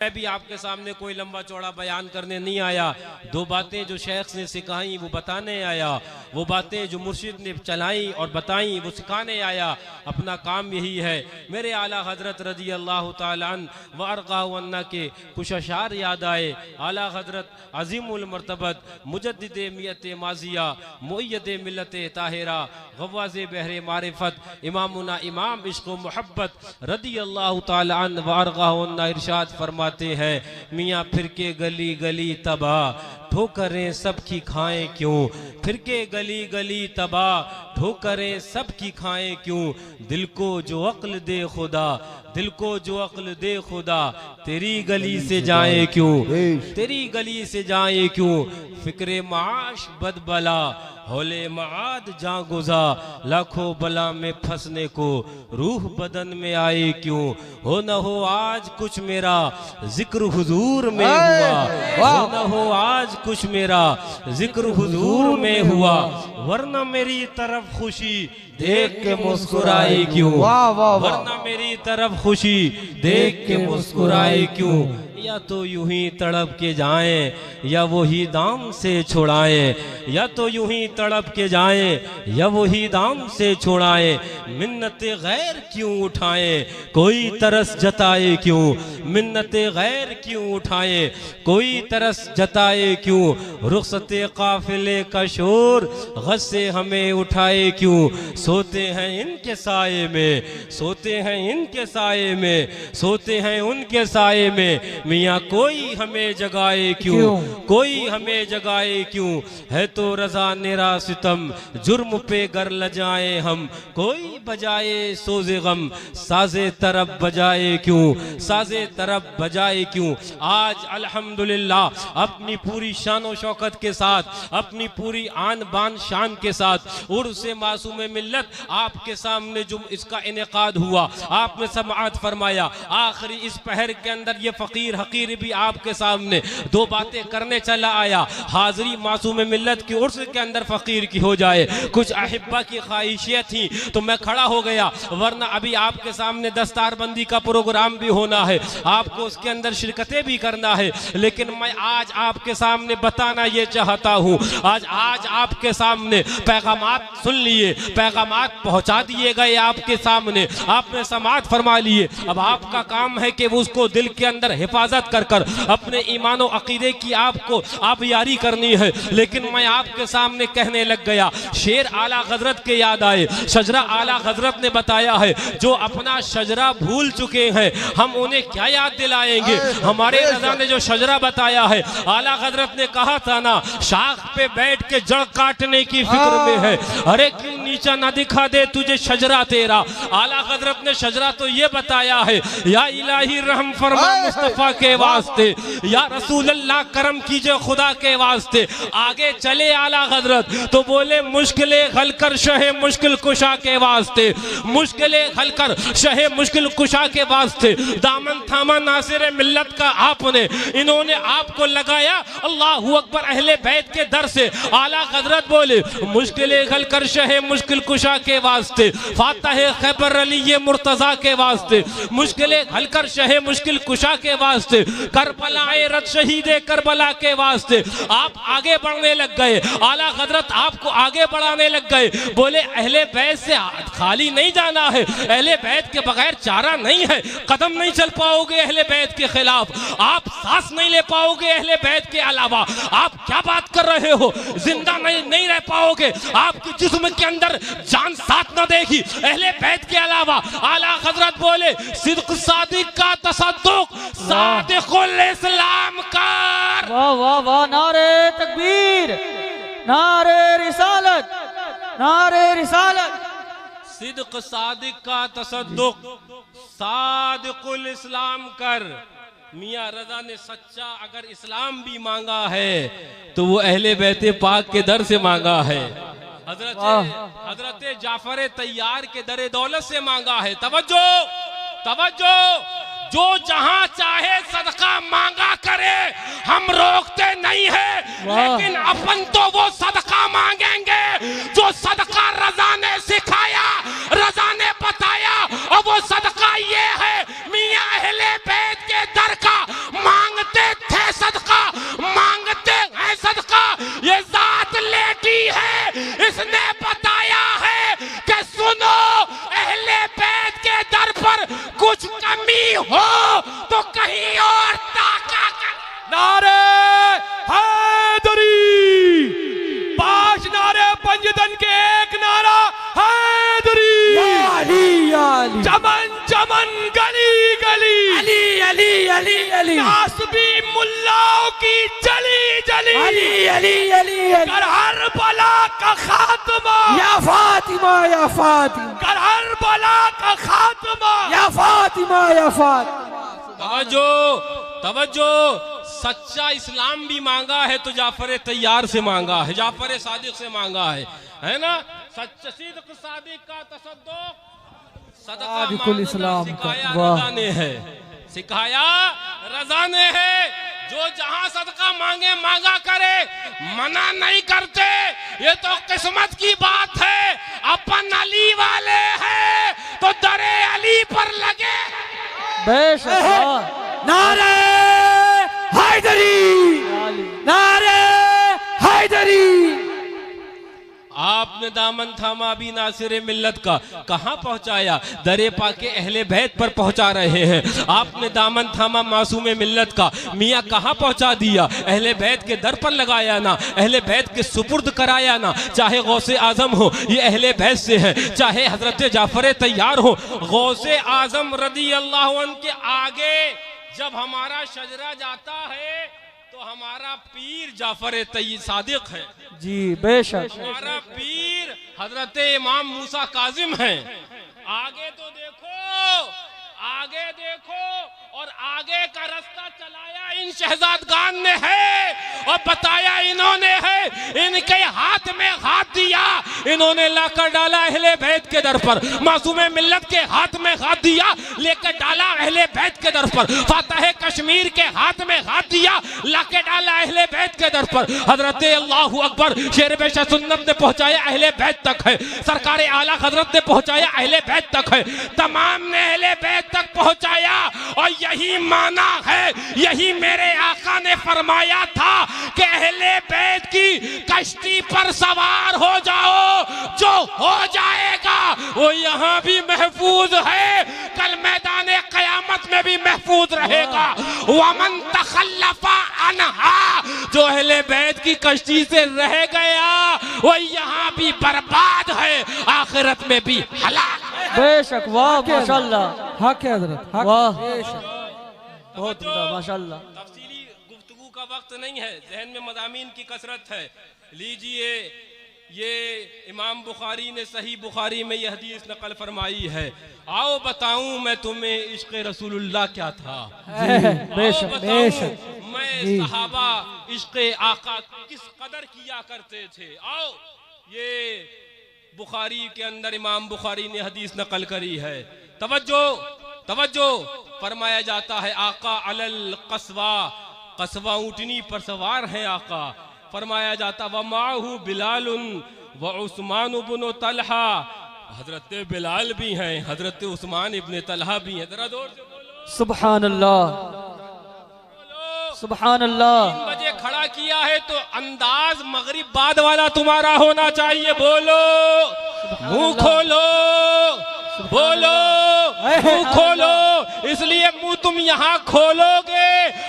मैं भी आपके सामने कोई लंबा चौड़ा बयान करने नहीं आया। दो बातें जो शेख ने सिखाई वो बताने आया, वो बातें जो मुर्शिद ने चलाई और बताई वो सिखाने आया। अपना काम यही है। मेरे आला हजरत रज़ी अल्लाह ताला अन्हु व अरक़ाहु अन्ना के कुछ अशार याद आए। आला हजरत अज़ीमुल मर्तबत मुजद्दिद मियत माजिया मुय्यद मिल्लत ताहिरा गव्वाज़ बहरे मारिफत इमामुना इमाम इश्क़ व मोहब्बत रज़ी अल्लाह ताला अन्हु व अरक़ाहु अन्ना इरशाद फरमा हैं, मियाँ फिर के गली गली तबाह ठोकरें सबकी खाएं क्यों, फिर के गली गली तबाह ठोकरें सबकी खाएं क्यों, दिल को जो अक्ल दे खुदा, दिल को जो अक्ल दे खुदा, तेरी गली से जाए क्यों, तेरी गली से जाए क्यों, फिक्रे माश बदबला होले माद जा गुजा, लाखों बला में फंसने को रूह बदन में आए क्यों, हो न हो आज कुछ मेरा जिक्र हुजूर में हुआ, हो न हो आज कुछ मेरा जिक्र हुजूर में हुआ, वरना मेरी तरफ खुशी देख के मुस्कुराए क्यों, वरना मेरी तरफ खुशी देख के मुस्कुराए क्यों, या तो यूं ही तड़प के जाएं या वो ही दाम से छुड़ाएं, या तो यूं ही तड़प के जाएं या वो ही दाम से छुड़ाएं, मिन्नते गैर क्यों उठाएं कोई तरस जताए क्यों, मिन्नते गैर क्यों उठाएं कोई तरस जताए क्यों, रुखसते काफिले का शोर गश से हमें उठाए क्यों, सोते हैं इनके साए में, सोते हैं इनके साए में, सोते हैं उनके साए में, मियाँ कोई हमें जगाए क्यों, कोई हमें जगाए क्यों, है तो रजा निरा सितम जुर्म पे गर लजाए हम, कोई बजाए सोजे गम साजे तरफ बजाए क्यों, साजे तरफ बजाए क्यों। आज अल्हम्दुलिल्लाह अपनी पूरी शान शौकत के साथ, अपनी पूरी आन बान शान के साथ उर्से मासूम मिल्लत आपके सामने जो इसका इनेकाद हुआ, आपने समाअत फरमाया। आखिरी इस पहर के अंदर ये फकीर हकीर भी आपके सामने दो बातें करने चला आया। हाजरी मासूम मिल्लत की उर्स के अंदर फकीर की हो जाए, कुछ अहिब्बा की ख्वाहिशें थी तो मैं खड़ा हो गया, वरना अभी आपके सामने दस्तारबंदी का प्रोग्राम भी होना है, आपको उसके अंदर शिरकतें भी करना है। लेकिन मैं आज आपके सामने बताना ये चाहता हूँ, आज आपके सामने पैगामात सुन लिए, पैगामात पहुँचा दिए गए आपके सामने, आपने समाअत फरमा लिए। अब आपका काम है कि वो उसको दिल के अंदर हिफाजत कर कर अपने ईमान और अकीदे की आपको आप यारी करनी है। लेकिन मैं आपके सामने कहने लग गया, शेर आला हजरत के याद आए, शजरा आला हजरत ने बताया है, जो अपना शजरा भूल चुके हैं हम उन्हें क्या याद दिलाएंगे। हमारे रजा ने जो शजरा बताया है, आला हजरत ने कहा था ना, शाख पे बैठ के जड़ काटने की फिक्र में है, अरे क्यों नीचा ना दिखा दे तुझे शजरा तेरा। आला हजरत ने शजरा तो ये बताया है, या इलाही रहम फरमा मुस्तफा के वास्ते, या रसूल अल्लाह करम कीजिए खुदा के वास्ते। आगे चले आला हजरत तो बोले, मुश्किलें हल कर शहे मुश्किल कुशा के वास्ते, मुश्किलें हल कर शहे मुश्किल कुशा के वास्ते, दामन थामा नासिर मिल्लत का आपने, इन्होंने आपको लगाया अल्लाहू अकबर अहले बैत के दर से। आला हजरत बोले, मुश्किलें हल कर शहे मुश्किल कुशा के वास्ते, फातह खैबर अली ये मुर्तजा के वास्ते, मुश्किलें हल कर शहे मुश्किल कुशा के वास्ते, करबलाए रत शहीदे करबला के वास्ते। आप आगे बढ़ने लग गए, आला हजरत आपको आगे बढ़ाने लग गए, बोले अहले बैत से खाली नहीं जाना है, अहले बैत के बगैर चारा नहीं है, कदम नहीं चल पाओगे अहले बैत के खिलाफ, आप सांस नहीं ले पाओगे अहले बैत के अलावा, आप क्या बात कर रहे हो, जिंदा नहीं रह पाओगे, आपकी जिस्म के अंदर जान साथ न देगी अहले बैत के अलावा। आला हजरत बोले, सिद्क सादिक का तसद्दुक सादिकुल इस्लाम का। वाह वाह वाह, नारे तकबीर, नारे रिसालत, नारे रिसालत। सिद्क सादिक का तसद्दुक सादिकुल इस्लाम कर। मियाँ रजा ने सच्चा अगर इस्लाम भी मांगा है तो वो अहले बैते पाक के दर से मांगा है, हजरत जाफर तैयार के दरे दौलत से मांगा है। तवज्जो तवज्जो, जो जहां चाहे सदका मांगा करे, हम रोकते नहीं है, लेकिन अपन तो वो सदका मांगेंगे जो सदका रजा ने सिखाया, रजा ने बताया, और वो सदका ये है मियां अहले बैत के दर का बाई और ताका कर। नारे हैदरी, 5 नारे पंजतन के एक नारा हैदरी। अली अली चमन चमन गली गली अली अली अली अली नासबी मुल्लाओं की जली जली अली अली अली कर हर बला का खात्मा, या फातिमा या फातिमा कर हर बला का खात्मा। या फातिमा या फातिमा। तवज्जो तवज्जो, सच्चा इस्लाम भी मांगा है तो जाफर तैयार से मांगा है, जाफर सादिक से मांगा है ना। सच्चा सिद्क सादिक का तसद्दुक सदका सादिकुल इस्लाम का, सिखाया वाह। रज़ा ने है, सिखाया रज़ा ने है। जो जहां सदका मांगे मांगा करे, मना नहीं करते। ये तो किस्मत की बात है, अपन अली वाले हैं तो दरे अली पर लगे। बेशक। नारे हैदरी, नारे हैदरी। आपने दामन थामा भी नासिर मिल्लत का, कहां पहुंचाया? दरे पाके अहले बैत पर पहुंचा रहे हैं। आपने दामन थामा मासूम मिल्लत का, मियाँ कहां पहुंचा दिया? अहले बैत के दर पर लगाया ना, अहले बैत के सुपुर्द कराया ना। चाहे गौसे आजम हो, ये अहले बैत से है। चाहे हजरत जाफर तैयार हो, गौसे आजम रदी अल्लाह अन्हु के आगे जब हमारा शजरा जाता है तो हमारा पीर जाफर सादिक है जी बेशक। हमारा पीर हजरत इमाम मूसा काजिम है। आगे तो देखो, आगे देखो, और आगे का रास्ता चलाया इन शहजादगान ने है और बताया इन्होंने है। इनके हाथ में हाथ दिया, इन्होंने लाकर डाला अहले बैत के दर पर। मासूम मिल्लत के हाथ में हाथ दिया, लेकर डाला अहले बैत के दर पर। फातह कश्मीर के हाथ में हाथ दिया, लाके डाला अहले बैत के दर पर। हजरत अल्लाहू अकबर शेर बेशा सुन्नत ने पहुंचाया अहले बैत तक है। सरकार आला हजरत ने पहुंचाया अहले बैत तक है। तमाम ने अहले बैत तक पहुंचाया और यही माना है, यही मेरे आका ने फरमाया था कि अहले बैत की कश्ती पर सवार हो जाओ, जो हो जाएगा वो यहाँ भी महफूज है, कल मैदान क़यामत में भी महफूज रहेगा। वमन तखल्लफा अनहा, जो अहले बैत की कश्ती से रह गया वो यहाँ भी बर्बाद है, आखिरत में भी हलाक। बेशक, वाह माशाल्लाह। हक है हजरत, हक वाह, बेशक। बहुत उम्दा माशाल्लाह। तफसीली गुफ्तगू का वक्त नहीं है, जहन में मज़ामीन की कसरत है। लीजिए, ये इमाम बुखारी ने सही बुखारी में यह हदीस नकल फरमाई है। आओ बताऊं मैं तुम्हें इश्क़ रसूलुल्लाह क्या था। बेशक बेशक। मैं सहाबा इश्क़ आका किस कदर किया करते थे। आओ, ये बुखारी के अंदर इमाम बुखारी ने हदीस नकल करी है। तवज्जो तवज्जो, फरमाया जाता है आका अलल कस्वा, कस्वा ऊँटनी पर सवार है आका। फरमाया जाता व माहू बिलालुन व उस्मान इब्न तलहा, हजरत बिलाल भी हैं, हजरत उस्मान इब्न तलहा भी हैं। जरा जोर से बोलो सुभान अल्लाह, सुभान अल्लाह। 3 बजे खड़ा किया है तो अंदाज मगरिब बाद वाला तुम्हारा होना चाहिए। बोलो, मुंह खोलो, बोलो, मुंह खोलो। इसलिए मुंह तुम यहाँ खोलोगे,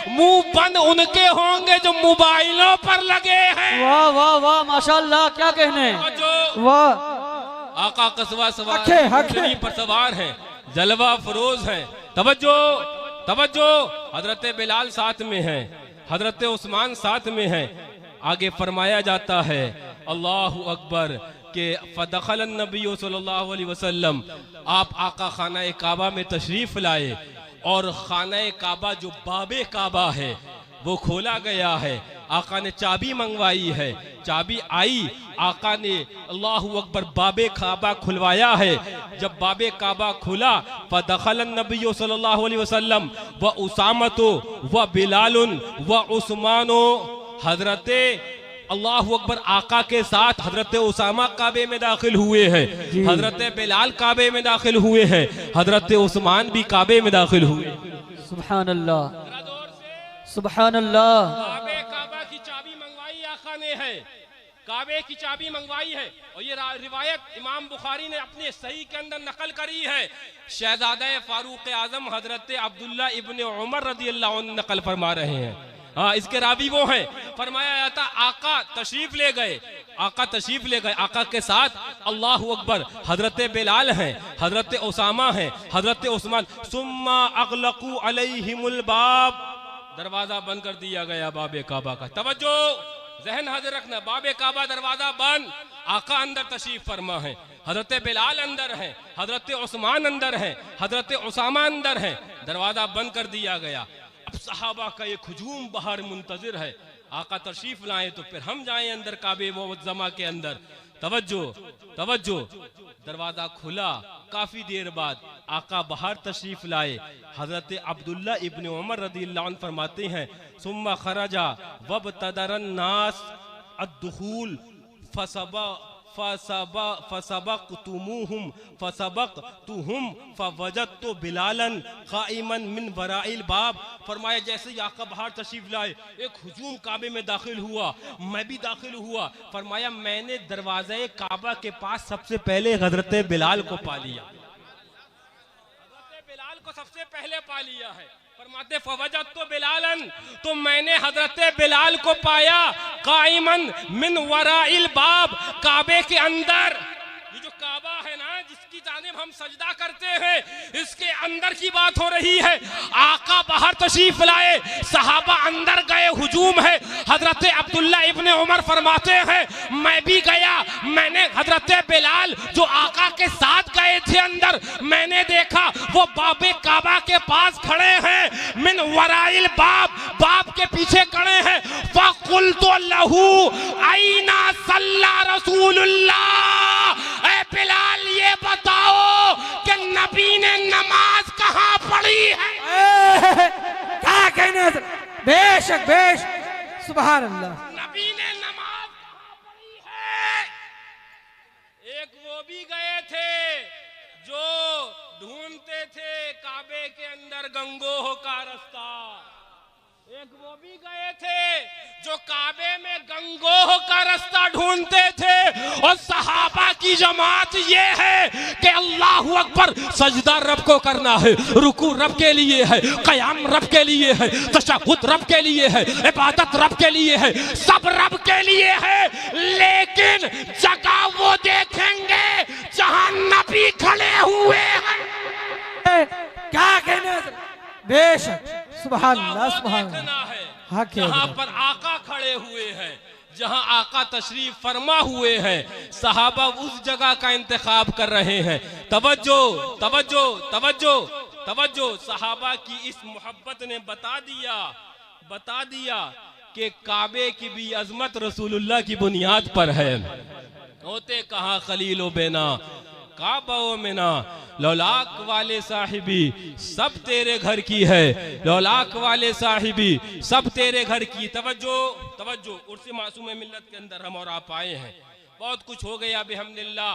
मुंह बंद उनके होंगे जो मोबाइलों पर लगे हैं। वाह वाह वाह माशाल्लाह, क्या कहने। जो वाह, आका कसवा सवार हक है। पर सवार हैं, जलवा फरोज हैं। तवज्जो तवज्जो, हजरत बिलाल साथ में हैं, हजरत उस्मान साथ में हैं। आगे फरमाया जाता है अल्लाहु अकबर के फदखल नबी सल्लल्लाहु अलैहि वसल्लम, आप आका खाना काबा में तशरीफ लाए और खाना काबा जो बाबे काबा है वो खोला गया है। आका ने चाबी मंगवाई है, चाबी आई, आका ने अल्लाहु अकबर बाबे काबा खुलवाया है। जब बाबे काबा खुला, फदखल नबी सल्लल्लाहु अलैहि वसल्लम व उसामतो व बिलालुन व उस्मानो, हजरत अल्लाहु अकबर आका के साथ हजरत उसामा काबे में दाखिल हुए हैं, हजरत बिलाल काबे में दाखिल हुए हैं, हजरत उस्मान भी काबे में दाखिल हुए। सुभान अल्लाह, सुभान अल्लाह। काबे काबा की चाबी मंगवाई आका ने है। काबे की चाबी मंगवाई है और ये रिवायत इमाम बुखारी ने अपने सही के अंदर नकल करी है। शहजादा फारूक आजम हजरत अब्दुल्ला इब्ने उमर रदियल्लाहु अन्हु नकल फरमा रहे हैं। हाँ, इसके रावी वो हैं। फरमाया जाता आका तशरीफ ले गए, आका तशरीफ ले गए, आका के साथ अल्लाहु अकबर हजरत बिलाल हैं, हजरत उसामा हैं, हजरत उस्मान। सुम्मा अगलकू अलैहिमुल बाब, दरवाजा बंद कर दिया गया बाबे काबा का। तवज्जो, जहन हाजिर रखना, बाबे काबा दरवाजा बंद, आका अंदर तशरीफ फरमा है, हजरत बिलाल अंदर है, हजरत उस्मान अंदर है, हजरत उसामा अंदर है, दरवाजा बंद कर दिया गया। अब सहाबा का एक हुजूम बाहर मुंतजिर है, आका तशरीफ लाए तो फिर हम जाएं अंदर काबे मुअज्जमा के अंदर। तवज्जो तवज्जो, दरवाजा खुला, काफी देर बाद आका बाहर तशरीफ लाए। हजरत अब्दुल्ला इब्ने उमर रदियल्लाहु अन्हु फरमाते हैं सुम्मा खरजा वबतदरन नास अद्दुखूल फसबक़तुमुहुम फसबक़तुहुम फवजदतु बिलालन क़ाइमन मिन वराइल बाब। फरमाया जैसे ही आका बाहर तशरीफ लाए एक हुजूम काबे में दाखिल हुआ, मैं भी दाखिल हुआ। फरमाया मैंने दरवाज़े काबा के पास सबसे पहले हजरत बिलाल को पा लिया, हजरत बिलाल को सबसे पहले पा लिया है। फरमाते फवजदतु बिलालन, तो मैंने हजरत बिलाल को पाया काइमन मिन वराइल बाब, काबे के अंदर। ये जो काबा है ना जिसकी जानिब हम सजदा करते हैं, इसके अंदर की बात हो रही है। आका बाहर तशरीफ लाए, सहाबा अंदर गए, हुजूम है। हजरत अब्दुल्ला इब्ने उमर फरमाते हैं मैं भी गया, मैंने हजरत बिलाल जो आका के साथ गए थे अंदर, मैंने देखा वो बाबे काबा के पास खड़े हैं, मिन वराइल बाब, बाब के पीछे खड़े हैं। फकुल्तु लहू आइना सल्ला रसूलुल्लाह, ऐ बिलाल ये बताओ कि नबी ने नमाज कहाँ पढ़ी है? क्या कहने, बेशक बेशक, सुभान अल्लाह। नबी ने नमाज कहाँ पढ़ी है? एक वो भी गए थे जो ढूंढते थे काबे के अंदर गंगोह का रास्ता, एक वो भी गए थे जो काबे में गंगोह का रास्ता ढूंढते थे। और सहाबा की जमात ये है कि अल्लाहु अकबर, सजदा रब को करना है, रुकू रब के लिए है, कयाम रब के लिए है, तशहुद रब के लिए है, इबादत रब के लिए है, सब रब के लिए है। लेकिन जगह वो देखेंगे जहां नबी खड़े हुए हैं। क्या कहने, बेशक, सुभान अल्लाह, सुभान देखना है हाँ, जहां पर आका खड़े हुए हैं, जहां आका तशरीफ फरमा हुए हैं, सहाबा उस जगह का इंतखाब कर रहे हैं। तवज्जो तवज्जो तवज्जो तवज्जो, सहाबा की इस मोहब्बत ने बता दिया कि काबे की भी अजमत रसूलुल्लाह की बुनियाद पर है। होते कहाँ खलीलो बेना काबा मिना, लौलाक वाले साहिबी सब तेरे घर की है, लौलाक वाले साहिबी सब तेरे घर की। तवज्जो तवज्जो, उर्स मासूम मिल्लत के अंदर हम और आप आए हैं, बहुत कुछ हो गया बिहम्दिल्लाह।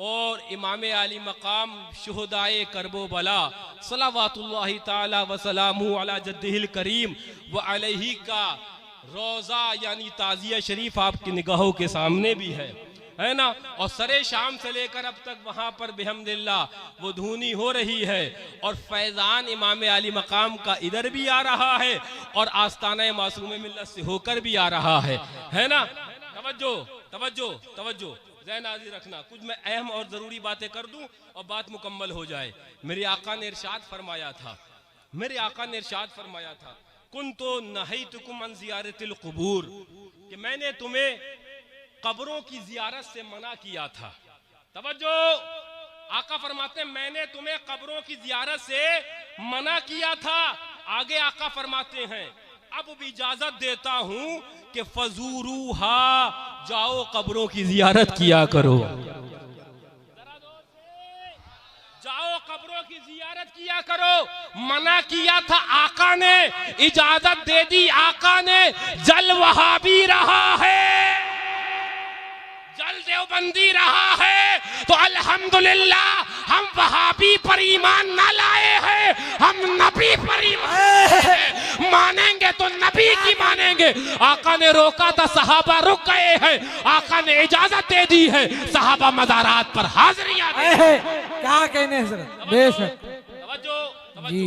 और इमाम आली मकाम शुहदाए करबो बला सलावतुल्लाहि ताला व सलामुहु अला जद्दिहिल करीम व अलैहि का रोज़ा यानी ताज़िया शरीफ आपकी निगाहों के सामने भी है ना। और सरे शाम से लेकर अब तक वहाँ पर बिहम्दिल्लाह वो धूनी हो रही है और फैज़ान इमाम आली मकाम का इधर भी आ रहा है और आस्ताना मासूम मिल्लत से होकर भी आ रहा है ना। तवज्जो तवज्जो तवज्जो, ज़हन हाज़िर रखना, कुछ मैं अहम और ज़रूरी बातें कर दूं और बात मुकम्मल हो जाए। मेरे आका ने इरशाद फरमाया था कुन्तु नहैतुकुम अन ज़ियारतिल क़ुबूर, कि मैंने तुम्हें कब्रों की ज़ियारत से मना किया था। तवज्जो, आका फरमाते हैं मैंने तुम्हें कब्रों की ज़ियारत से मना किया था। आगे आका फरमाते हैं अब भी इजाजत देता हूं कि फजूरूहा, जाओ कब्रों की ज़ियारत किया करो, जाओ कब्रों की ज़ियारत किया करो। मना किया था आका ने, इजाजत दे दी आका ने। जल वहां भी रहा है, जल देवबंदी रहा है तो अल्हम्दुलिल्लाह हम वहाबी पर ईमान ना लाए हैं, हम नबी पर ईमान मानेंगे तो नबी की मानेंगे। आका ने रोका था, सहाबा रुक गए हैं, आका ने इजाजत दे दी है, सहाबा मज़ारात पर हाजिरियां क्या कहने हजरत, बेशक तवज्जो जी।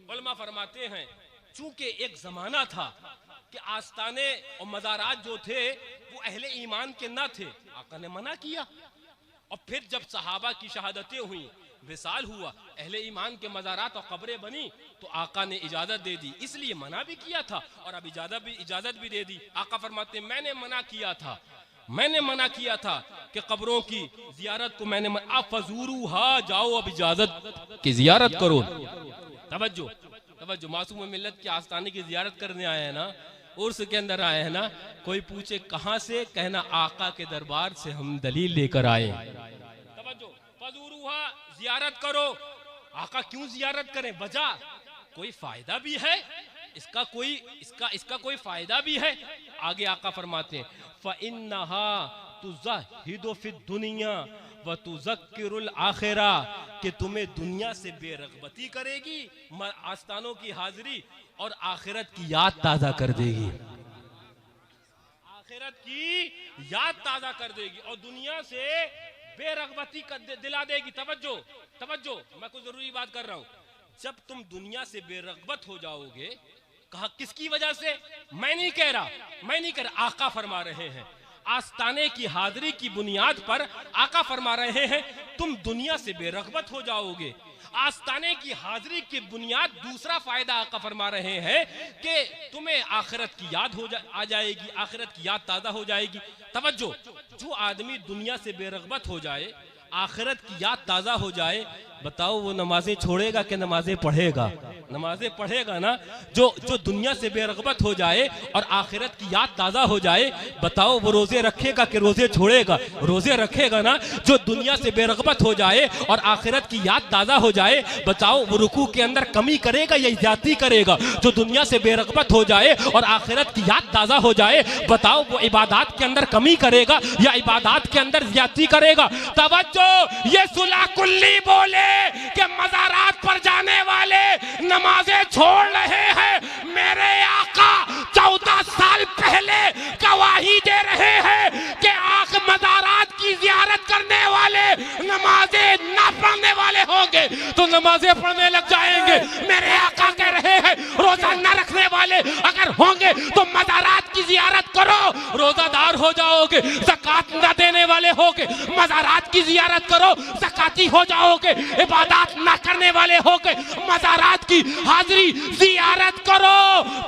उलमा फरमाते हैं चूंकि एक जमाना था कि आस्ताने और मज़ारात जो थे वो अहले ईमान के ना थे, आका ने मना किया। और फिर जब सहाबा की शहादतें हुई, विसाल हुआ, अहले ईमान के मज़ारात और कब्रें बनी, तो आका ने इजाज़त दे दी, इसलिए मना भी किया था और अब इजाज़त भी दे दी। आका फरमाते मैंने मना किया था कि कब्रों की जियारत को मैंने आप फजूरूहा, जाओ अब इजाज़त की जियारत करो। तवज्जो तवज्जो, मासूम मिल्लत के आस्ताने की जियारत करने आए हैं ना, उर्स के अंदर आए हैं ना, कोई पूछे कहां से, कहना आका के दरबार से हम दलील लेकर आए। तवज्जो, फजूरूहा, जियारत करो। आका क्यों जियारत करें, वजह कोई फायदा भी है, इसका कोई फायदा भी है। आगे आका फरमाते हैं फ़इन्नहा तुज़हिदु फिद दुनिया व तुज़क्किरुल आखिरा, कि तुम्हें दुनिया से बेरगबती करेगी, आस्तानों की हाजिरी, और आखिरत की याद ताज़ा कर देगी, आखिरत की याद ताज़ा कर देगी और दुनिया से बेरगबती दिला देगी। तवज्जो तवज्जो, मैं कुछ जरूरी बात कर रहा हूं। जब तुम दुनिया से बेरगबत हो जाओगे, कहा किसकी वजह से, मैं नहीं कह रहा, आका फरमा रहे हैं, आस्ताने की हाजिरी की बुनियाद पर आका फरमा रहे हैं तुम दुनिया से बेरगबत हो जाओगे। आस्ताने की हाजिरी की बुनियाद दूसरा फायदा आका फरमा रहे हैं कि तुम्हें आखिरत की याद आ जाएगी, आखिरत की याद ताज़ा हो जाएगी। तवज्जो, जो आदमी दुनिया से बेरगबत हो जाए, आखिरत की याद ताज़ा हो जाए, बताओ वो नमाजें छोड़ेगा कि नमाजें पढ़ेगा? नमाजें पढ़ेगा ना। जो दुनिया से बेरगबत हो जाए और आखिरत की याद ताज़ा हो जाए, बताओ वो रोजे रखेगा कि रोजे छोड़ेगा? रोजे रखेगा ना। जो दुनिया से बेरगबत हो जाए और आखिरत की याद ताज़ा हो जाए, बताओ वो रुकू के अंदर कमी करेगा या ज्यादती करेगा? जो दुनिया से बेरगबत हो जाए और आखिरत की याद ताज़ा हो जाए, बताओ वो इबादत के अंदर कमी करेगा या इबादत के अंदर ज्यादती करेगा? तवज्जो, ये सुलह कुल्ली बोले कि मज़ारात पर जाने वाले नमाजें छोड़ रहे हैं, मेरे आका 14 साल पहले गवाही दे रहे हैं कि आख मज़ारात की जियारत करने वाले नमाजें ना पढ़ने वाले होंगे तो नमाजें पढ़ने लग जाएंगे। मेरे आका कह रहे हैं रोजा न रखने वाले अगर होंगे तो मज़ारात की जियारत करो, रोजादार हो जाओगे। ज़कात न देने वाले होगे, मज़ारात की जियारत करो, ज़काती हो जाओगे। इबादत न करने वाले होगे, मज़ारात की हाजिरी जियारत करो,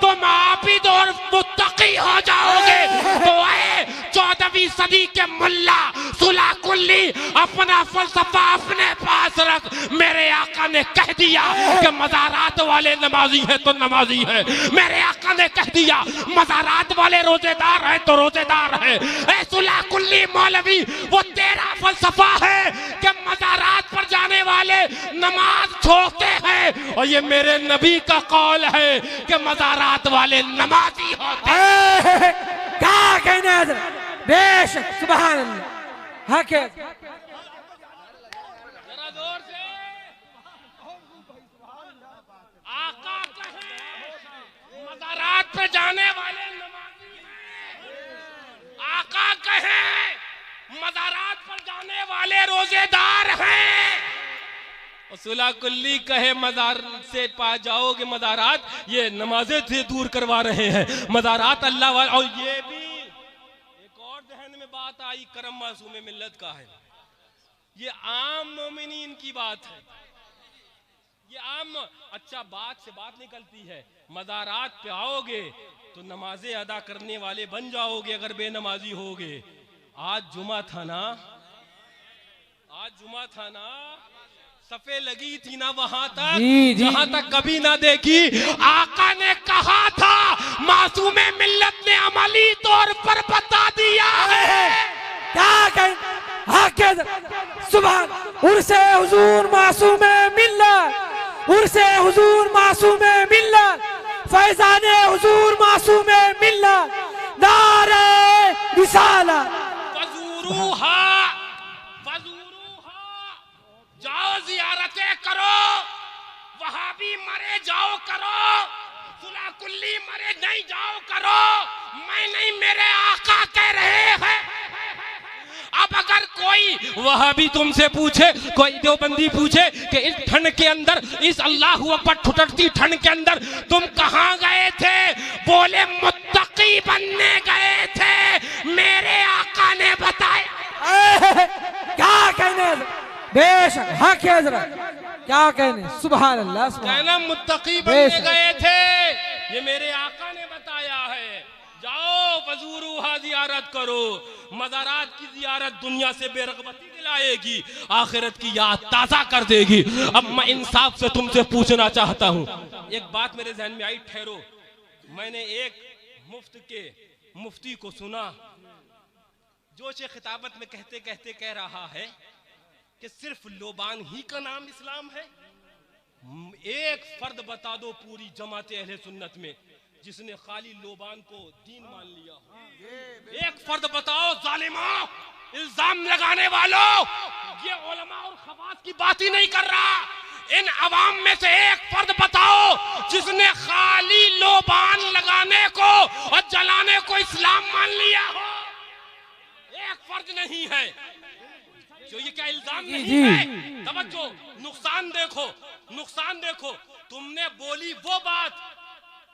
तुम आबिद और मुत्तकी हो जाओगे। तो आए 14वीं सदी के मुल्ला सुलह कुल्ली अपना फलसफा अपने पास रख। मेरे आका ने कह दिया कि मज़ारात वाले नमाजी है तो नमाजी है। मेरे आका ने कह दिया मज़ारात वाले रोजेदार है तो रोजेदार है। ऐ सुलह कुल्ली मौलवी, वो तेरा फलसफा है कि मज़ारात पर जाने वाले नमाज छोड़ते हैं और ये मेरे नबी का कौल है कि मज़ारात वाले नमाजी होते हैं। क्या कहने हजरत, बेशक सुभान अल्लाह, हक है। जरा जोर से आका कहे मज़ारात पे जाने वाले नमाजी हैं। आका कहे मज़ारात पर जाने वाले रोजेदार हैं। सुलह कुल्ली कहे मज़ार से पा जाओगे मज़ारात, ये नमाजें से दूर करवा रहे हैं। मज़ारात अल्लाह वाला। और ये भी एक और जहन में बात आई, करम मासूम मिल्लत का है, ये आम मोमिनीन की बात है, ये आम। अच्छा, बात से बात निकलती है, मज़ारात पे आओगे तो नमाजें अदा करने वाले बन जाओगे अगर बेनमाजी होगे। आज जुमा था ना, सफे लगी थी ना वहां तक जहां तक कभी ना देखी। आका ने कहा था, मासूमे मिल्लत ने अमली तौर पर बता दिया है। क्या कहें, सुभान उर्से हुजूर मासूमे मिल्लत, उर्से हुजूर मासूमे मिल्लत, फैजाने हुजूर मासूमे मिल्लत, नारे रिसालत। करो, सुलह कुल्ली मरे नहीं जाओ करो, मैं नहीं मेरे आका कह रहे हैं। अब अगर कोई वह भी तुमसे पूछे, कोई देवबंदी पूछे कि इस ठंड के अंदर, इस अल्लाहू अकबर ठुठकती ठंड के अंदर तुम कहां गए थे, बोले मुत्तकी बनने गए थे, मेरे आका ने बताया। क्या कहने बेशक हक है हजरत, क्या कहने, सुभान अल्लाह कहना मुत्तकी बनने गए थे, ये मेरे आका ने बताया है। जाओ वजूरूहा जियारत करो, मज़ारात की जियारत दुनिया से बेरगबती दिलाएगी, आखिरत की याद ताज़ा कर देगी। अब मैं इंसाफ से तुमसे पूछना चाहता हूँ, एक बात मेरे ज़हन में आई, ठहरो। मैंने एक मुफ्ती को सुना, जोश खिताबत में कहते कहते कह रहा है कि सिर्फ लोबान ही का नाम इस्लाम है। एक फर्द बता दो पूरी जमात अहले सुन्नत में जिसने खाली लोबान को दीन मान लिया। एक फर्द बताओ जालिमों, इल्जाम लगाने वालों, ये उलमा और खवास की बात ही नहीं कर रहा, इन अवाम में से एक फर्द बताओ जिसने खाली लोबान लगाने को और जलाने को इस्लाम मान लिया हो। एक फर्द नहीं है। जो ये क्या इल्जाम नहीं है? तवज्जो, नुकसान देखो, नुकसान देखो। तुमने बोली वो बात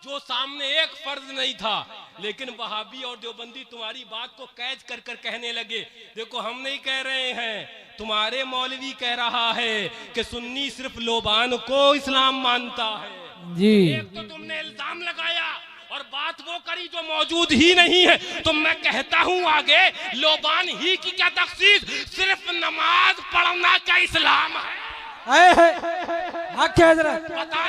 जो सामने एक फर्ज नहीं था, लेकिन वहाबी और देवबंदी तुम्हारी बात को कैच कर कर कहने लगे। देखो हम नहीं कह रहे हैं, तुम्हारे मौलवी कह रहा है कि सुन्नी सिर्फ लोबान को इस्लाम मानता है जी। एक तो तुमने इल्जाम लगाया और बात वो करी जो मौजूद ही नहीं है। तो मैं कहता हूं आगे, लोबान ही की क्या तखसीस, सिर्फ नमाज पढ़ना क्या इस्लाम है? हक है हजरत,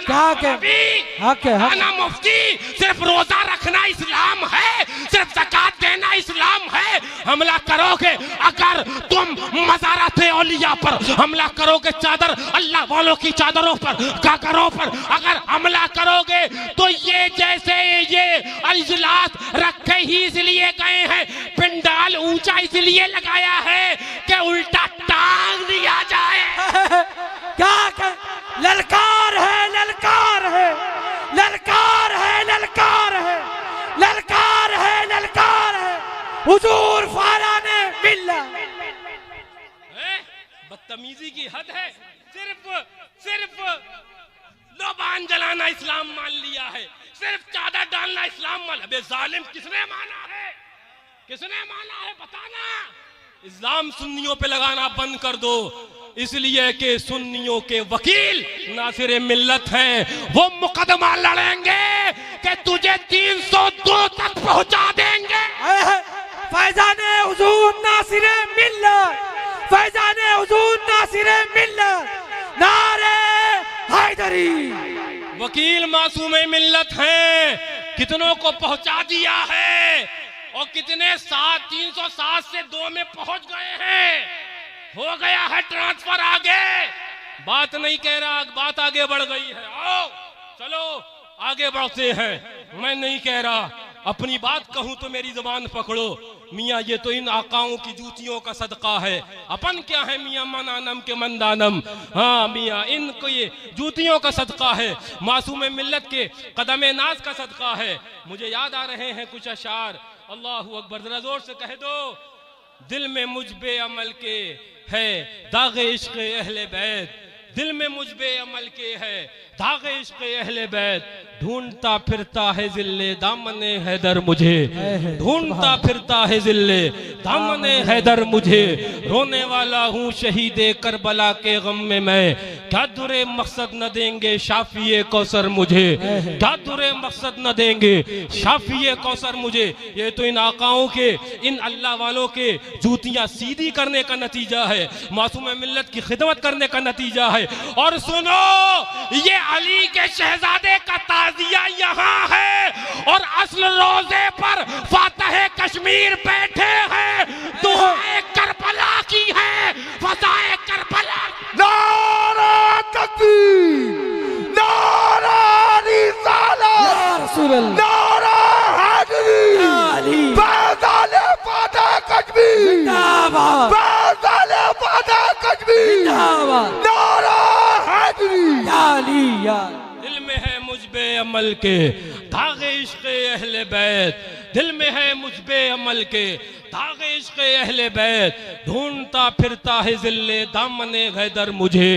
क्या कहना मुफ्ती, सिर्फ रोजा रखना इस्लाम है, सिर्फ ज़कात देना इस्लाम है। हमला करोगे अगर तुम मज़ारात औलिया पर, हमला करोगे चादर अल्लाह वालों की चादरों पर, काकरों पर अगर हमला करोगे तो ये जैसे ये इजलास रखे ही इसलिए गए हैं, पिंडाल ऊंचा इसलिए लगाया है कि उल्टा टांग दिया जाए। क्या कर, ललकार है, ललकार है, ललकार है, ललकार है, ललकार है, ललकार है, हुजूर फाराने बिल्ला। बदतमीजी की हद है। सिर्फ लोबान जलाना इस्लाम मान लिया है, सिर्फ चादर डालना इस्लाम मान। अबे जालिम, किसने माना है? किसने माना है बताना। इस्लाम सुन्नियों पे लगाना बंद कर दो, इसलिए कि सुन्नियों के वकील नासिर मिल्लत हैं। वो मुकदमा लड़ेंगे कि तुझे 302 तक पहुंचा देंगे। फैजाने हुजूर नासिर मिल्लत, फैजाने हुजूर नासिर मिल्लत, नारे हैदरी। वकील मासूम मिल्लत हैं, कितनों को पहुंचा दिया है और कितने 307 से 2 में पहुंच गए हैं। हो गया है ट्रांसफर। आगे बात नहीं कह रहा, बात आगे बढ़ गई है। आओ चलो आगे बढ़ते हैं। मैं नहीं कह रहा, अपनी बात कहूं तो मेरी जुबान पकड़ो। मियाँ ये तो इन आकाओं की जूतियों का सदका है, अपन क्या है मियाँ मनानम के मंदानम। हाँ मियाँ, इनको ये जूतियों का सदका है, मासूम मिल्लत के कदम नाज का सदका है। मुझे याद आ रहे हैं कुछ अशार। अल्लाहू अकबर, जरा जोर से कह दो। दिल में मुझबे अमल के है दागे इश्क़ अहले बैत, दिल में मुझबे अमल के है दागे इश्क़ अहले बैत। ढूंढता फिरता है जिल्ले दामने हैदर मुझे, ढूंढता फिरता है जिल्ले दामने हैदर मुझे। रोने वाला हूँ शहीदे करबला के गम में मैं, क्या दुरे मकसद न देंगे शाफिए कौसर मुझे, क्या दुरे मकसद न देंगे शाफिए कौसर मुझे। ये तो इन आकाओं के, इन अल्लाह वालों के जूतियां सीधी करने का नतीजा है, मासूम मिल्लत की खिदमत करने का नतीजा है। और सुनो, ये अली के शहजादे का ताजिया यहाँ है और असल रोजे पर फातह कश्मीर बैठे हैं। दुआए करबला की है, फसाए करबला। नारा तकबीर, नारा रिसालत, नारा हैदरी, फैज़ाने फातह कश्मीर, फैज़ाने फातह कश्मीर, नारा हैदरी। दिल में है मुझबे अमल के, धागे इश्क़ अहले बैत, दिल में है मुझबे अमल के, धागे इश्क़ अहले बैत। ढूंढता फिरता है ज़िल्ले दामने हैदर मुझे,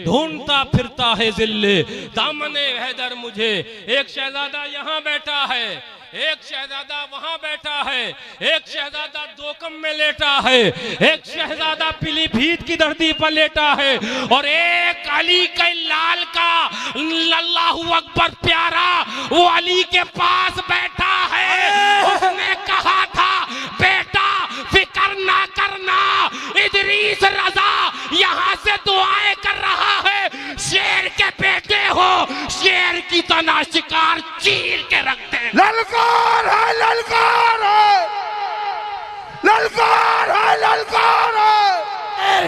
ढूंढता फिरता है ज़िल्ले दामने हैदर मुझे। एक शहजादा यहाँ बैठा है, एक शहजादा वहां बैठा है, एक शहजादा दोकम में लेटा है, एक शहजादा पीलीभीत की धरती पर लेटा है, और एक अली के लाल का अल्लाहू अकबर प्यारा वो अली के पास बैठा है। उसने कहा था बेटा फिक्र ना करना, इदरीस रजा यहाँ से दुआएं कर रहा है, शेर के बेटे हो, शेर की तना शिकार चीर के रखते हैं। ललकार है, ललकार है, ललकार है, ललकार है।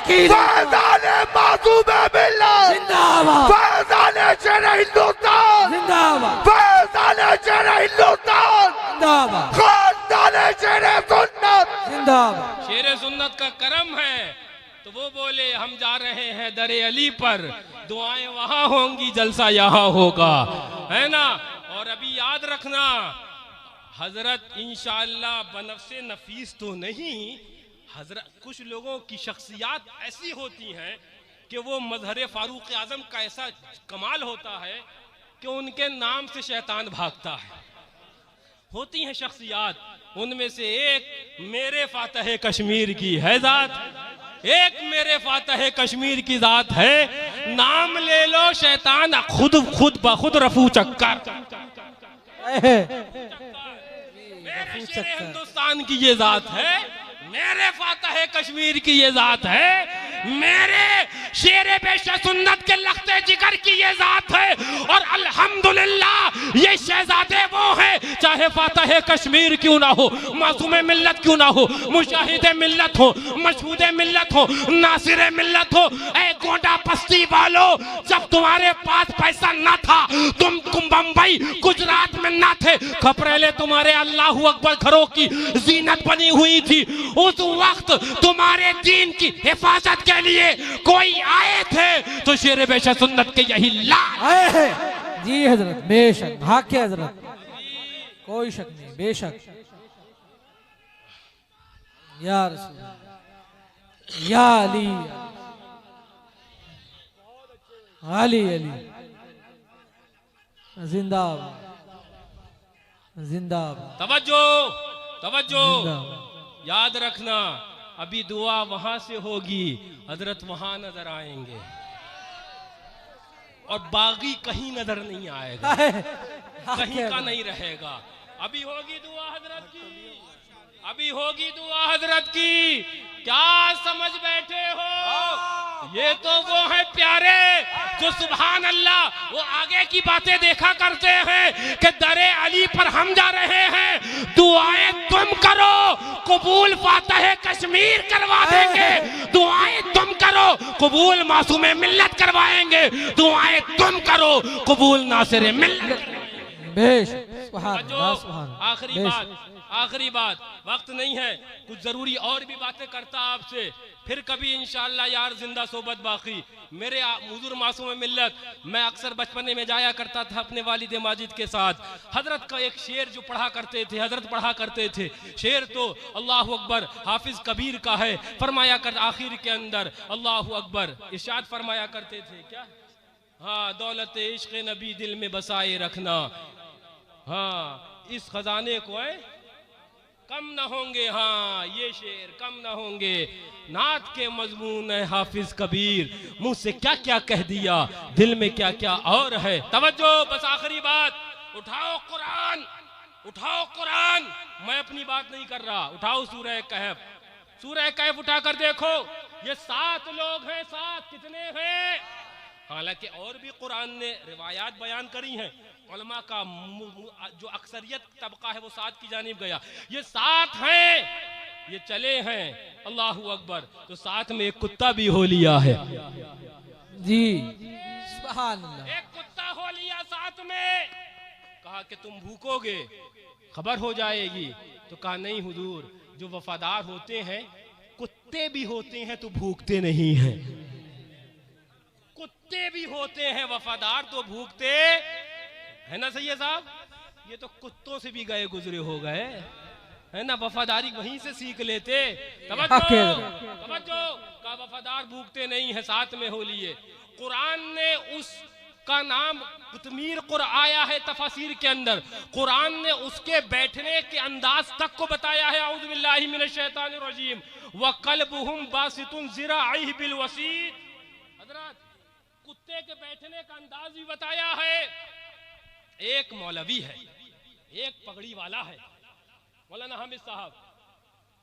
फैज़ाने मासूम मिल्लत जिंदाबाद, फैज़ाने शेरे हिंदुस्तान जिंदाबाद, फैज़ाने शेरे हिंदुस्तान जिंदाबाद, खानदाने शेरे सुन्नत जिंदाबाद। शेर सुन्नत का करम है तो वो बोले हम जा रहे हैं दरे अली पर, दुआएं वहां होंगी जलसा यहाँ होगा, है ना। और अभी याद रखना हजरत इंशाअल्लाह बनफ्से नफीस तो नहीं, हजरत कुछ लोगों की शख्सियात ऐसी होती हैं कि वो मजहर फारूक आजम का ऐसा कमाल होता है कि उनके नाम से शैतान भागता है। होती हैं शख्सियात, उनमें से एक मेरे फातह कश्मीर की है जात, एक मेरे फातह कश्मीर की जात है, नाम ले लो शैतान खुद बखुद रफू चक्कर। मेरे शेर हिंदुस्तान की ये जात है, मेरे फातह कश्मीर की ये जात है, मेरे शेरे पेशा सुन्नत के लख्ते जिगर की ये जात है। और अल्हम्दुलिल्लाह ये शहजादे वो हैं, चाहे फातह कश्मीर क्यों ना हो, मासूम मिल्लत क्यों ना हो, मुशाहिदे मिल्लत हो, मशहूदे मिल्लत हो, नासिरे मिल्लत हो। ऐ गोंडा बस्ती वालों, जब तुम्हारे पास पैसा ना था, तुम बम्बई गुजरात में ना थे, खपरेले तुम्हारे अल्लाहू अकबर घरों की जीनत बनी हुई थी। उस वक्त तुम्हारे दीन की हिफाजत के लिए कोई आए थे तो शेर बेशा सुन्नत के यही लाल जी हजरत, बेशक भाग्य हजरत, कोई शक नहीं, बेशक। या रसूल, या अली, अली अली जिंदाबाद, जिंदाबाद, तवज्जो तवज्जो, जिंदाबाद। याद रखना अभी दुआ वहां से होगी, हजरत वहां नजर आएंगे और बागी कहीं नजर नहीं आएगा, कहीं का नहीं रहेगा। अभी होगी दुआ हजरत की, अभी होगी दुआ हजरत की। क्या समझ बैठे हो? ये तो वो है प्यारे जो सुभान अल्लाह वो आगे की बातें देखा करते हैं कि दरे अली पर हम जा रहे हैं, दुआएं तुम करो, कबूल फातह कश्मीर करवा देंगे, दुआएं तुम करो, कबूल मासूम मिल्लत करवाएंगे, दुआएं तुम करो, कबूल नासिर मिल्लत। आखिरी बात, वक्त नहीं है, कुछ जरूरी और भी बातें करता आपसे, फिर कभी इंशाअल्लाह यार जिंदा सोबत बाकी। मेरे हुजूर मासूम मिल्लत, मैं अक्सर बचपने में जाया करता था अपने वालिद माजिद के साथ। हजरत का एक शेर जो पढ़ा करते थे, हजरत पढ़ा करते थे, शेर तो अल्लाहु अकबर हाफिज कबीर का है, फरमाया कर आखिर के अंदर अल्लाहु अकबर इरशाद फरमाया करते थे क्या? हाँ, दौलत इश्क नबी दिल में बसाए रखना, हाँ इस खजाने को है कम न होंगे, हाँ ये शेर कम न होंगे। नात के मजमून है हाफिज कबीर, मुंह से क्या क्या कह दिया, दिल में क्या क्या और है। तवज्जो, बस आखिरी बात, उठाओ कुरान, उठाओ कुरान, मैं अपनी बात नहीं कर रहा, उठाओ सूरह कहफ, सूरह कहफ उठा कर देखो, ये 7 लोग हैं, 7 कितने हैं? हालांकि और भी कुरान ने रिवायात बयान करी हैं, उलमा का जो अक्सरियत तबका है वो 7 की जानिब गया, ये 7 हैं, ये चले हैं, अल्लाहू अकबर। तो 7 में एक कुत्ता भी हो लिया है जी, सुभान अल्लाह, एक कुत्ता हो लिया 7 में। कहा कि तुम भूखोगे, खबर हो जाएगी, तो कहा नहीं हुजूर, जो वफादार होते हैं कुत्ते भी होते हैं तो भूखते नहीं हैं, कुत्ते भी होते हैं वफादार तो भूखते है ना सही है साहब? ये तो कुत्तों से भी गए गुजरे हो गए, है ना, वफादारी वहीं से सीख लेते। तवज्जो का वफादार भूखते नहीं है, साथ में हो लिए। कुरान ने उसका नाम कुतमीर कुर आया है तफसीर के अंदर, कुरान ने उसके बैठने के अंदाज तक को बताया है। औज़ु बिल्लाहि मिनश शैतानिर रजीम। व कल्बुहुम बासितुन ज़िराइहि बिल वसीत। हज़रत, कुत्ते के बैठने का अंदाज भी बताया है। एक मौलवी है, एक पगड़ी वाला है, मौलाना हामिद साहब,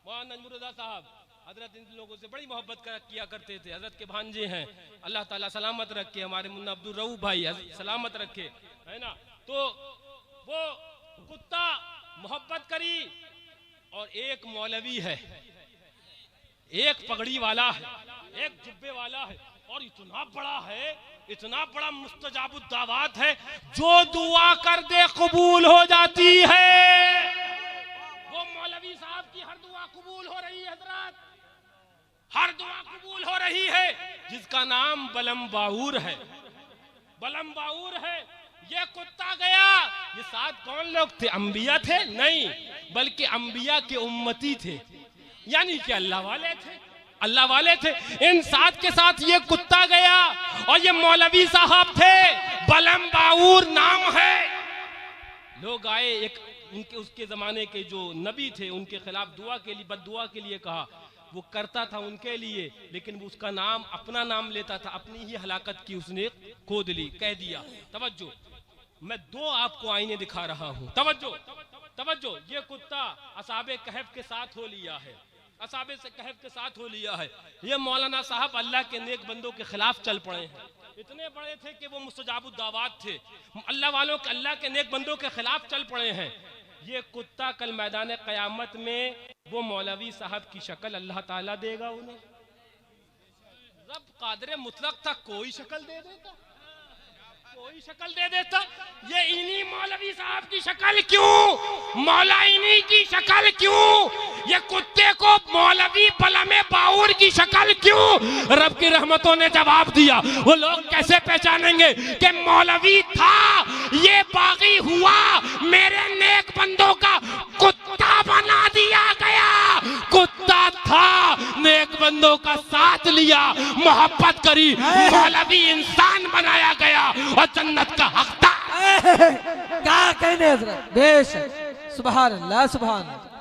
मौलाना नजमुर्रज़ा साहब, हजरत इन लोगों से बड़ी मोहब्बत किया करते थे। हजरत के भांजे हैं, अल्लाह ताला सलामत रखे। हमारे मुन्ना अब्दुल रऊफ भाई सलामत रखे, है ना। तो वो कुत्ता मोहब्बत करी, और एक मौलवी है, एक पगड़ी वाला है, एक जुब्बे वाला है, और इतना बड़ा है, इतना बड़ा मुस्तजाबुद दावात है, जो दुआ कर दे कबूल हो जाती है। वो मौलवी साहब की हर दुआ कबूल हो रही है हजरत, हर दुआ कबूल हो रही है, जिसका नाम बलम बाऊर है। बलम बाऊर है। ये कुत्ता गया, ये साथ कौन लोग थे? अंबिया थे? नहीं, बल्कि अंबिया के उम्मती थे, यानी कि अल्लाह वाले थे, अल्लाह वाले थे। इन साथ के साथ ये कुत्ता गया, और ये मौलवी साहब थे, बलम बाऊर नाम है। लोग आए, एक उनके उसके जमाने के जो नबी थे, उनके खिलाफ दुआ के लिए, बद्दुआ के लिए कहा। वो करता था उनके लिए, लेकिन वो उसका नाम, अपना नाम लेता था, अपनी ही हलाकत की उसने खोद ली, कह दिया। तवज्जो, मैं दो आपको आईने दिखा रहा हूँ। तवज्जो तवज्जो, ये कुत्ता असहाबे कहफ के साथ हो लिया है, असहाबे से कहफ के साथ हो लिया है। ये मौलाना साहब अल्लाह के नेक बंदों के खिलाफ चल पड़े हैं। इतने बड़े थे कि वो मुस्तजाबुद दावात थे, अल्लाह वालों के, अल्लाह के नेक बंदों के खिलाफ चल पड़े हैं। ये कुत्ता कल मैदान क़यामत में वो मौलवी साहब की शक्ल अल्लाह ताला देगा उन्हें। रब कादिर मुतलक था, कोई शक्ल दे देता, कोई शक्ल दे देता। ये इन्हीं मौलवी साहब की शक्ल क्यों, मौला इन्हीं की शक्ल क्यों, ये कुत्ते को मौलवी बलमे बाऊर की शक्ल क्यों? रब की रहमतों ने जवाब दिया। वो लोग कैसे पहचानेंगे कि मौलवी था, ये बागी हुआ, मेरे नेक बंदों का कुत्ता बना दिया गया। कुत्ता था, नेक बंदों का साथ लिया, मोहब्बत करी, मौलवी इंसान बनाया गया, और जन्नत का हकदार। क्या कहने हजरत, बेशक, सुभान अल्लाह, सुभान अल्लाह।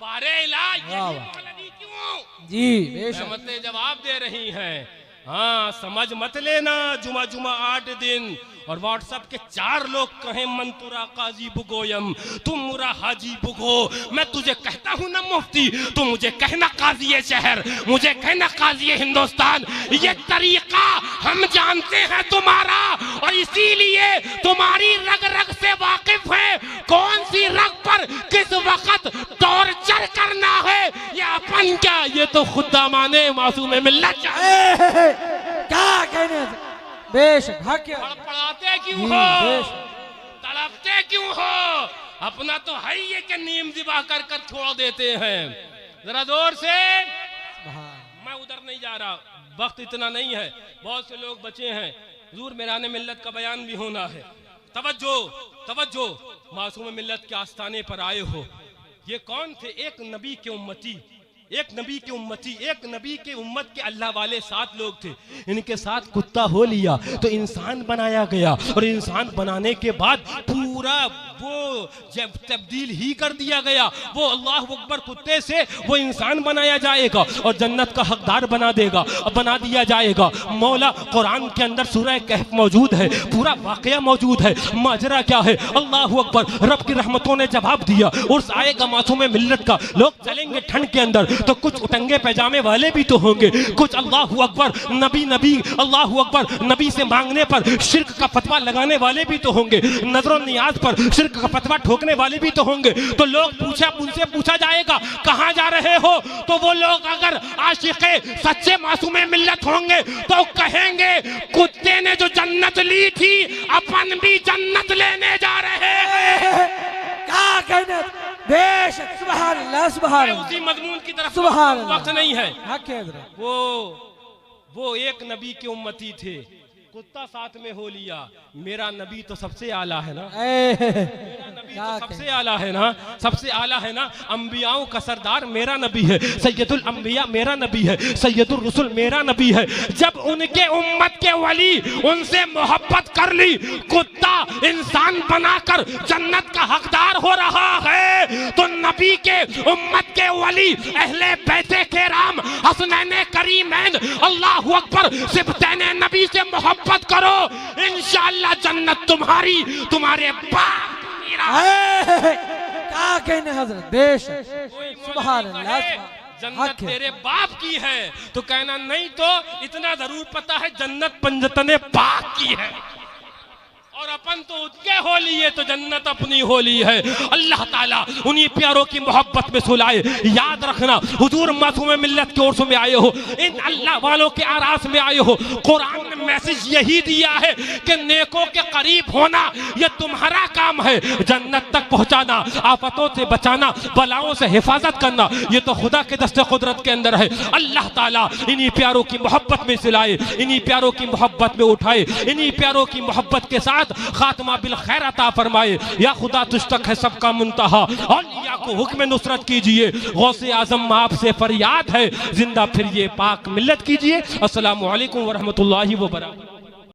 बारेला यही मौलवी क्यों? जी बेशक, रहमतें जवाब दे रही हैं। हाँ, समझ मत लेना जुमा जुमा 8 दिन, और व्हाट्सएप के 4 लोग कहें मंतुरा काजी बुगोयम, तुम मुरा हाजी बुगो। मैं तुझे कहता हूँ ना मुफ्ती, तुम मुझे कहना काजी शहर, मुझे कहना काजी हिंदुस्तान। ये तरीका हम जानते हैं तुम्हारा, और इसीलिए तुम्हारी रग रग से वाकिफ है, कौन सी रग पर किस वक्त टॉर्चर करना है, ये अपन क्या, ये तो खुदा माने मासूम मिल्लत चाहिए। क्या कहने, बेशक, हक है। पढ़ाते क्यों हो, तड़पते क्यों हो? अपना तो है ही है कि नीम जिबा कर कर छोड़ देते हैं। जरा जोर से, मैं उधर नहीं जा रहा, वक्त इतना नहीं है, बहुत से लोग बचे हैं। हुजूर मेराने मिल्लत का बयान भी होना है। तवज्जो तवज्जो, मासूम मिल्लत के आस्थाने पर आए हो। ये कौन थे? एक नबी के उम्मती, एक नबी के उम्मती, एक नबी के उम्मत के अल्लाह वाले 7 लोग थे। इनके साथ कुत्ता हो लिया तो इंसान बनाया गया, और इंसान बनाने के बाद पूरा वो जब तब्दील ही कर दिया गया। वो अल्लाह अकबर, कुत्ते से वो इंसान बनाया जाएगा और जन्नत का हकदार बना देगा, बना दिया जाएगा। मौला कुरान के अंदर सूरह कहफ मौजूद है, पूरा वाकया मौजूद है। माजरा क्या है? अल्लाह अकबर, रब की रहमतों ने जवाब दिया। उर्स आएगा मासूम मिल्लत का, लोग चलेंगे ठंड के अंदर, तो कुछ उटंगे पैजामे वाले भी तो होंगे, कुछ अल्लाह अकबर नबी नबी अल्लाह अकबर नबी से मांगने पर शिर्क का फतवा लगाने वाले भी तो होंगे, नजर नियाज पर शिर्क का फतवा ठोकने वाले भी तो होंगे। तो लोग उनसे पूछा जाएगा कहां जा रहे हो, तो वो लोग अगर आशिक़े सच्चे मासूमे मिल्लत होंगे तो कहेंगे कुत्ते ने जो जन्नत ली थी, अपन भी जन्नत लेने जा रहे हैं। क्या कहने, बेशक, सुभान अल्लाह, सुभान अल्लाह। उसी मजमून की तरफ सुभान वक्त नहीं है। हक है। वो एक नबी के उम्मती थे, कुत्ता साथ में हो लिया, मेरा नबी तो सबसे आला है ना, मेरा नबी तो सबसे आला है ना, सबसे आला है ना। अंबियाओं का सरदार मेरा नबी है, सैयदुल अंबिया मेरा नबी है, सैयदुल रसूल मेरा नबी है। जब उनके उम्मत के वली उनसे मोहब्बत कर ली, कुत्ता इंसान बनाकर जन्नत का हकदार हो रहा है, तो नबी के उम्मत के वली अहले बैते के राम हसनैन करीमैन अल्लाहु अकबर सिबतैन नबी से मोहब्बत करो, इंशाअल्लाह जन्नत तुम्हारी, तुम्हारे बाप क्या कहने हजरत, बेशक सुभान अल्लाह। जन्नत तेरे बाप की है तो कहना नहीं, तो इतना जरूर पता है जन्नत पंजतने पाक की है, और अपन तो उनके हो लिए तो जन्नत अपनी हो ली है। अल्लाह ताला उन्हीं प्यारों की मोहब्बत में सुलाए। याद रखना, हुजूर मासूम मिल्लत की ओर से आए हो, इन अल्लाह वालों के आरास में आए हो। कुरान ने मैसेज यही दिया है कि नेकों के करीब होना ये तुम्हारा काम है, जन्नत तक पहुंचाना, आफतों से बचाना, बलाओं से हिफाजत करना, ये तो खुदा के दस्ते कुदरत के अंदर है। अल्लाह ताला इन्हीं प्यारों की मोहब्बत में सिलाए, इन्हीं प्यारों की मोहब्बत में उठाए, इन्हीं प्यारों की मोहब्बत के साथ खात्मा बिल खैर अता फरमाए। या खुदा तुझ तक है सबका मुंतहा, औलिया को हुक्म नुसरत कीजिए। गौसे आजम आपसे फरियाद है, जिंदा फिर ये पाक मिल्लत कीजिए। अस्सलामु अलैकुम व रहमतुल्लाहि व बरकातहू।